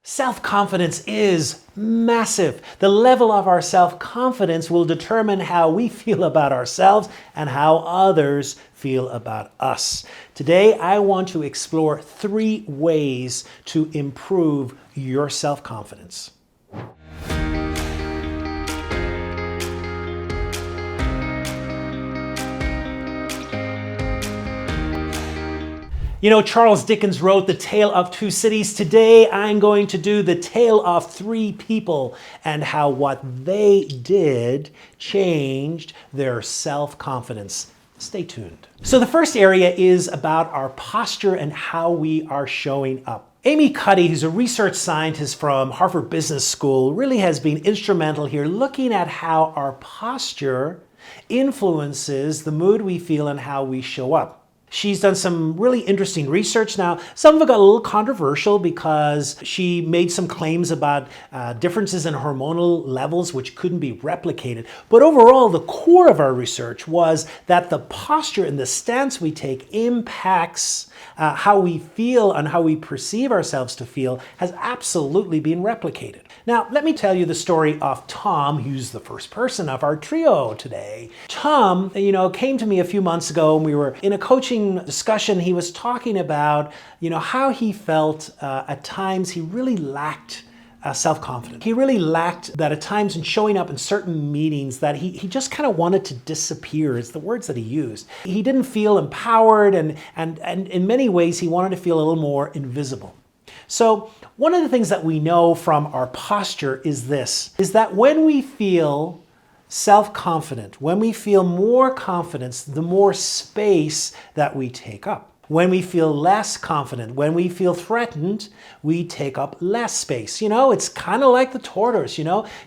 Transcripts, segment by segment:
Self-confidence is massive. The level of our self-confidence will determine how we feel about ourselves and how others feel about us. Today, I want to explore 3 ways to improve your self-confidence. You know, Charles Dickens wrote The Tale of Two Cities. Today, I'm going to do the tale of 3 people and how what they did changed their self-confidence. Stay tuned. So the first area is about our posture and how we are showing up. Amy Cuddy, who's a research scientist from Harvard Business School, really has been instrumental here looking at how our posture influences the mood we feel and how we show up. She's done some really interesting research. Now, some of it got a little controversial because she made some claims about differences in hormonal levels which couldn't be replicated. But overall, the core of our research was that the posture and the stance we take impacts how we feel and how we perceive ourselves to feel has absolutely been replicated. Now, let me tell you the story of Tom, who's the first person of our trio today. Tom, came to me a few months ago and we were in a coaching discussion. He was talking about, how he felt at times he really lacked self-confidence. He really lacked that at times in showing up in certain meetings that he just kind of wanted to disappear, is the words that he used. He didn't feel empowered and in many ways he wanted to feel a little more invisible. So one of the things that we know from our posture is that when we feel self-confident, when we feel more confidence, the more space that we take up. When we feel less confident, when we feel threatened, we take up less space. It's kind of like the tortoise,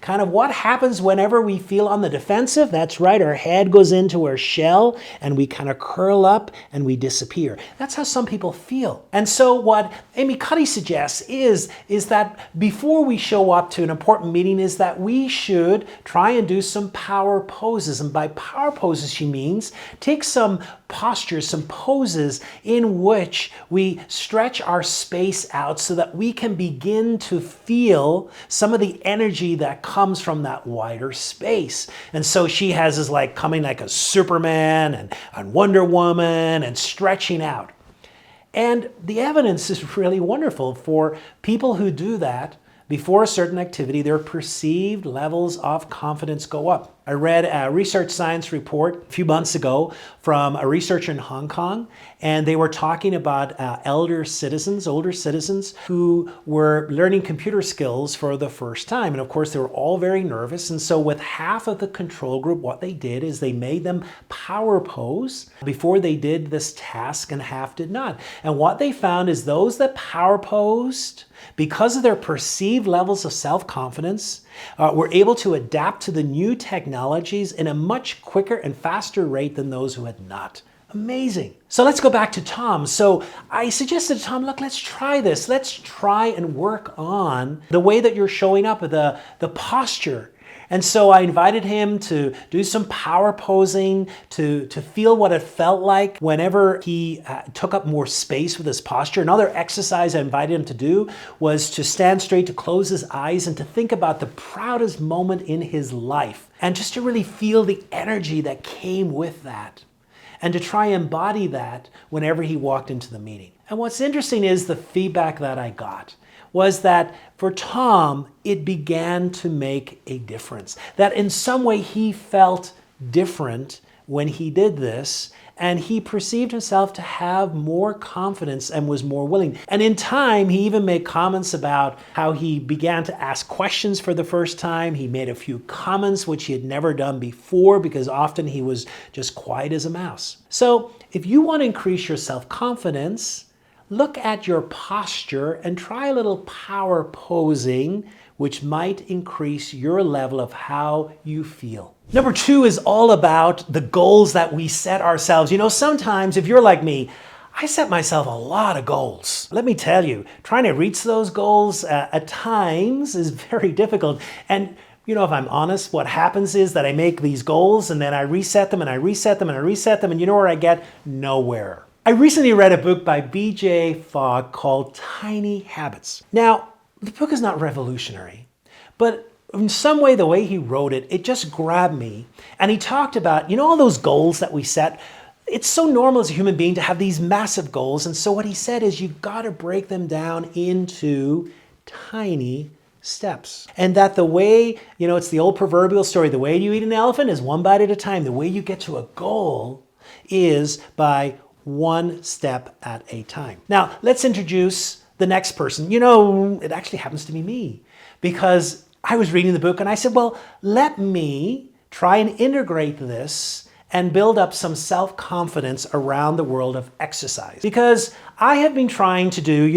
kind of what happens whenever we feel on the defensive. That's right, our head goes into our shell and we kind of curl up and we disappear. That's how some people feel. And so what Amy Cuddy suggests is that before we show up to an important meeting is that we should try and do some power poses. And by power poses, she means take some postures, some poses in which we stretch our space out so that we can begin to feel some of the energy that comes from that wider space. And so she has this coming like a Superman and Wonder Woman and stretching out. And the evidence is really wonderful for people who do that. Before a certain activity, their perceived levels of confidence go up. I read a research science report a few months ago from a researcher in Hong Kong, and they were talking about older citizens who were learning computer skills for the first time. And of course, they were all very nervous. And so with half of the control group, what they did is they made them power pose before they did this task, and half did not. And what they found is those that power posed, because of their perceived levels of self-confidence, were able to adapt to the new technologies in a much quicker and faster rate than those who had not. Amazing. So let's go back to Tom. So I suggested to Tom, look, let's try this. Let's try and work on the way that you're showing up, the posture. And so I invited him to do some power posing, to feel what it felt like whenever he took up more space with his posture. Another exercise I invited him to do was to stand straight, to close his eyes, and to think about the proudest moment in his life. And just to really feel the energy that came with that. And to try and embody that whenever he walked into the meeting. And what's interesting is the feedback that I got was that for Tom, it began to make a difference. That in some way he felt different when he did this, and he perceived himself to have more confidence and was more willing. And in time, he even made comments about how he began to ask questions for the first time. He made a few comments which he had never done before because often he was just quiet as a mouse. So if you want to increase your self-confidence, look at your posture and try a little power posing, which might increase your level of how you feel. Number 2 is all about the goals that we set ourselves. Sometimes if you're like me, I set myself a lot of goals. Let me tell you, trying to reach those goals at times is very difficult. And if I'm honest, what happens is that I make these goals and then I reset them and I reset them and I reset them, and you know where I get? Nowhere. I recently read a book by B.J. Fogg called Tiny Habits. Now, the book is not revolutionary, but in some way, the way he wrote it, it just grabbed me. And he talked about, all those goals that we set. It's so normal as a human being to have these massive goals. And so what he said is you've got to break them down into tiny steps. And that the way, it's the old proverbial story, the way you eat an elephant is one bite at a time. The way you get to a goal is by one step at a time. Now, let's introduce the next person. It actually happens to be me, because I was reading the book and I said, well, let me try and integrate this and build up some self-confidence around the world of exercise. Because I have been trying to do,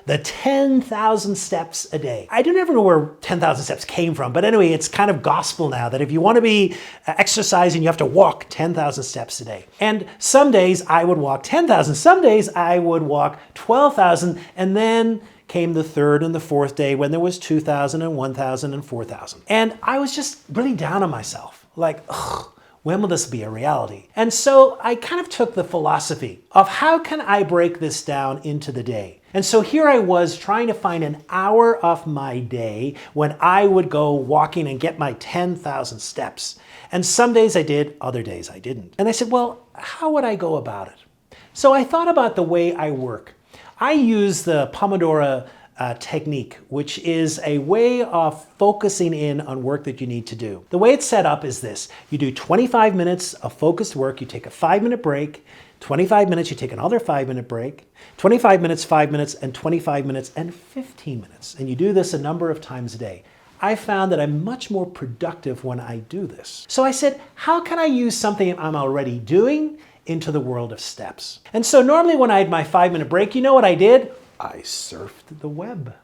the 10,000 steps a day. I don't ever know where 10,000 steps came from, but anyway, it's kind of gospel now that if you want to be exercising, you have to walk 10,000 steps a day. And some days I would walk 10,000, some days I would walk 12,000, and then came the third and the fourth day when there was 2,000 and 1,000 and 4,000. And I was just really down on myself, like, ugh. When will this be a reality? And so I kind of took the philosophy of how can I break this down into the day? And so here I was trying to find an hour of my day when I would go walking and get my 10,000 steps. And some days I did, other days I didn't. And I said, well, how would I go about it? So I thought about the way I work. I use the Pomodoro technique, which is a way of focusing in on work that you need to do. The way it's set up is this. You do 25 minutes of focused work, you take a 5-minute break, 25 minutes, you take another 5-minute break, 25 minutes, 5 minutes, and 25 minutes, and 15 minutes. And you do this a number of times a day. I found that I'm much more productive when I do this. So I said, how can I use something I'm already doing into the world of steps? And so normally when I had my 5-minute break, you know what I did? I surfed the web.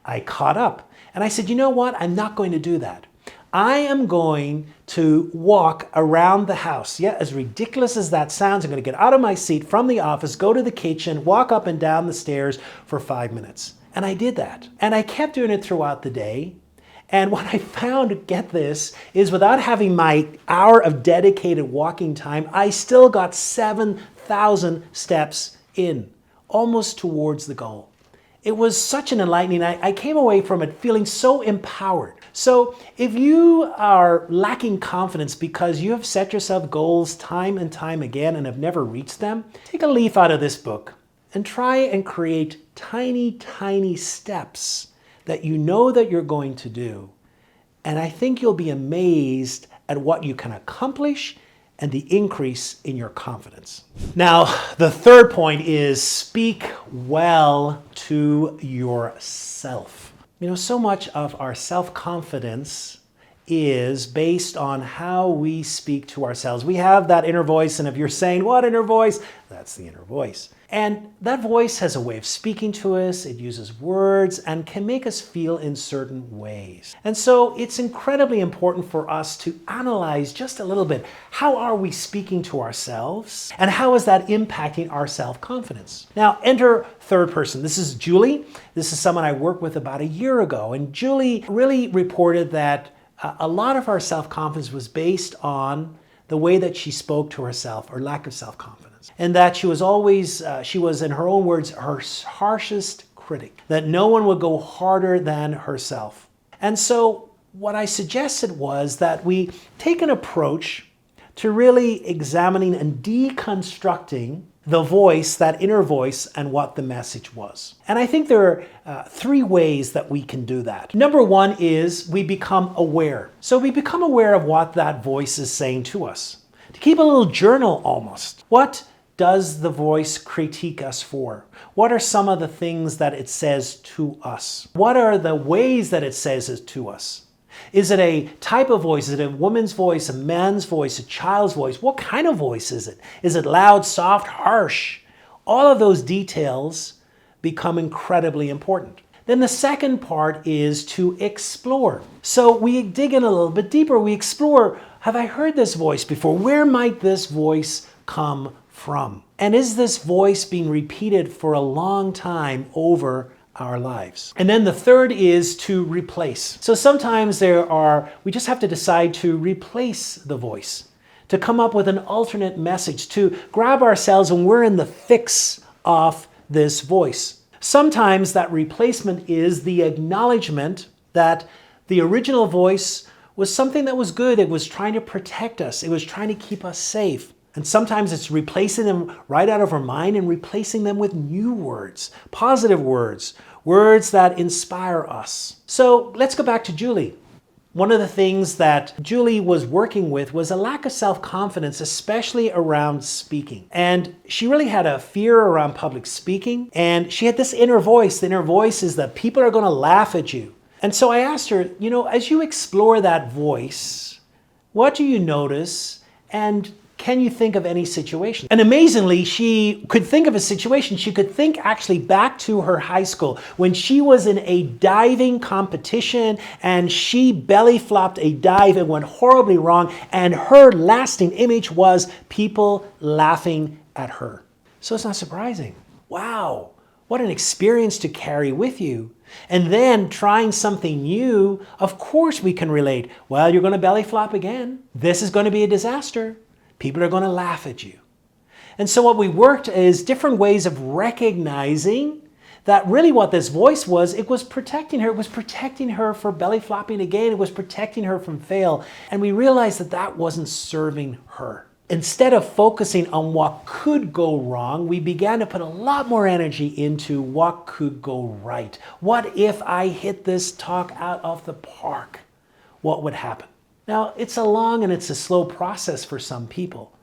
I caught up. And I said, you know what? I'm not going to do that. I am going to walk around the house. Yeah, as ridiculous as that sounds, I'm going to get out of my seat from the office, go to the kitchen, walk up and down the stairs for 5 minutes. And I did that. And I kept doing it throughout the day. And what I found, get this, is without having my hour of dedicated walking time, I still got 7,000 steps in, almost towards the goal. It was such an enlightening, I came away from it feeling so empowered. So if you are lacking confidence because you have set yourself goals time and time again and have never reached them, take a leaf out of this book and try and create tiny, tiny steps that you know that you're going to do. And I think you'll be amazed at what you can accomplish and the increase in your confidence. Now, the third point is speak well to yourself. So much of our self-confidence is based on how we speak to ourselves. We have that inner voice, and if you're saying, what inner voice? That's the inner voice. And that voice has a way of speaking to us, it uses words, and can make us feel in certain ways. And so it's incredibly important for us to analyze just a little bit, how are we speaking to ourselves, and how is that impacting our self-confidence? Now, enter third person. This is Julie. This is someone I worked with about a year ago, and Julie really reported that a lot of our self-confidence was based on the way that she spoke to herself, or lack of self-confidence. And that she was always, she was, in her own words, her harshest critic. That no one would go harder than herself. And so what I suggested was that we take an approach to really examining and deconstructing the voice, that inner voice, and what the message was. And I think there are 3 ways that we can do that. Number 1 is we become aware. So we become aware of what that voice is saying to us. To keep a little journal almost. What does the voice critique us for? What are some of the things that it says to us? What are the ways that it says it to us? Is it a type of voice? Is it a woman's voice, a man's voice, a child's voice? What kind of voice is it? Is it loud, soft, harsh? All of those details become incredibly important. Then the second part is to explore. So we dig in a little bit deeper. We explore, have I heard this voice before? Where might this voice come from? And is this voice being repeated for a long time over our lives? And then the third is to replace. So sometimes we just have to decide to replace the voice, to come up with an alternate message, to grab ourselves when we're in the fix of this voice. Sometimes that replacement is the acknowledgement that the original voice was something that was good. It was trying to protect us. It was trying to keep us safe. And sometimes it's replacing them right out of our mind and replacing them with new words, positive words, words that inspire us. So let's go back to Julie. One of the things that Julie was working with was a lack of self-confidence, especially around speaking. And she really had a fear around public speaking. And she had this inner voice. The inner voice is that people are going to laugh at you. And so I asked her, as you explore that voice, what do you notice? And can you think of any situation? And amazingly, she could think of a situation. She could think actually back to her high school when she was in a diving competition and she belly flopped a dive and went horribly wrong. And her lasting image was people laughing at her. So it's not surprising. Wow, what an experience to carry with you. And then trying something new, of course we can relate. Well, you're going to belly flop again. This is going to be a disaster. People are going to laugh at you. And so what we worked is different ways of recognizing that really what this voice was, it was protecting her. It was protecting her for belly flopping again. It was protecting her from fail. And we realized that that wasn't serving her. Instead of focusing on what could go wrong, we began to put a lot more energy into what could go right. What if I hit this talk out of the park? What would happen? Now, it's a long and it's a slow process for some people,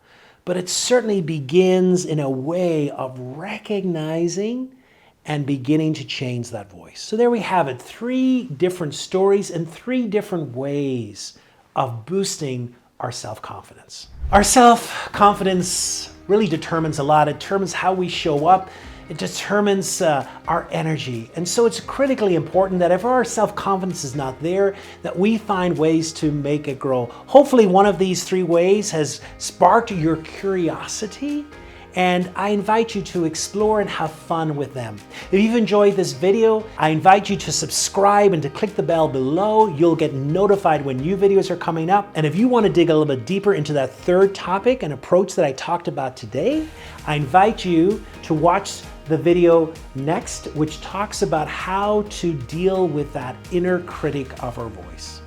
but it certainly begins in a way of recognizing and beginning to change that voice. So there we have it, 3 different stories and 3 different ways of boosting our self-confidence. Our self-confidence really determines a lot. It determines how we show up. It determines our energy. And so it's critically important that if our self-confidence is not there, that we find ways to make it grow. Hopefully one of these 3 ways has sparked your curiosity, and I invite you to explore and have fun with them. If you've enjoyed this video, I invite you to subscribe and to click the bell below. You'll get notified when new videos are coming up. And if you want to dig a little bit deeper into that 3rd topic and approach that I talked about today, I invite you to watch the video next, which talks about how to deal with that inner critic of our voice.